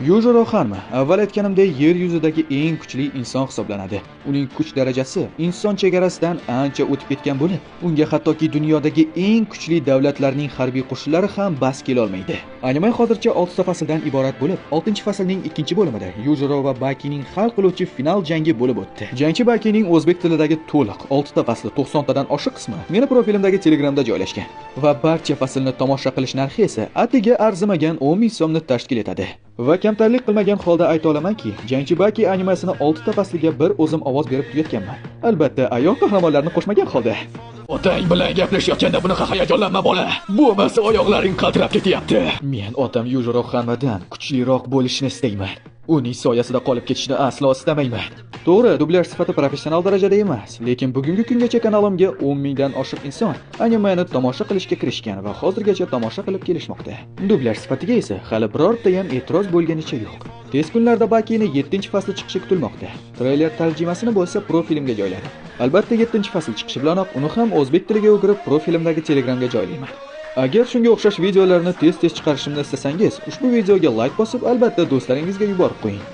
Yujiro Hanma, avval aytganimdek, yer yuzidagi eng kuchli inson hisoblanadi. Uning kuch darajasi inson chegarasidan ancha o'tib ketgan bo'lib, unga hattoki dunyodagi eng kuchli davlatlarning harbiy qo'shinlari ham bas kela olmaydi. Anime hozircha 6 ta fasldan iborat bo'lib, 6-faslning 2-bo'limida Yujiro va Bakining hal qiluvchi final jangi bo'lib o'tdi. Jangchi Bakining o'zbek tilidagi to'liq 6 ta fasli 90 tadan oshiq qismi meni profilimdagi Telegramda joylashgan va barcha faslni tomosha qilish narxi esa atigi arzimagan 10 ming so'mni tashkil etadi. Va kamtarlik qilmagan holda ayta olamanki, Jangchi Baki animasini 6 ta fasliga bir o'zim ovoz berib tugatganman. Albatta, ayol qahramonlarni qo'shmagan holda. Otang bilan gaplashayotganda bunaqa hayajonlanma bola. Bo'lmasa oyoqlaring qaltirab ketyapti. Men otam Yujiro Hanmadan kuchliroq bo'lishni istayman. Uning soyasida qolib ketishni aslo istamayman. To'g'ri, dublyaj sifati professional darajada emas, lekin bugungi kungacha kanalimga 10 mingdan oshiq inson animeni tomosha qilishga kirishgan va hozirgacha tomosha qilib kelishmoqda. Dublyaj sifatiga esa hali birorta ham e'tiroz bo'lganicha yo'q. Tez kunlarda Bakini 7-fasli chiqishi kutilmoqda. Treyler tarjimasini bo'lsa profilimga joyladim. Albatta 7-fasl chiqishi bilanoq uni ham o'zbek tiliga o'girib profilimdagi Telegramga joylayman. Agar shunga o'xshash videolarni tez-tez chiqarishimni istasangiz, ushbu videoga like bosib, albatta do'stlaringizga yuborib qo'ying.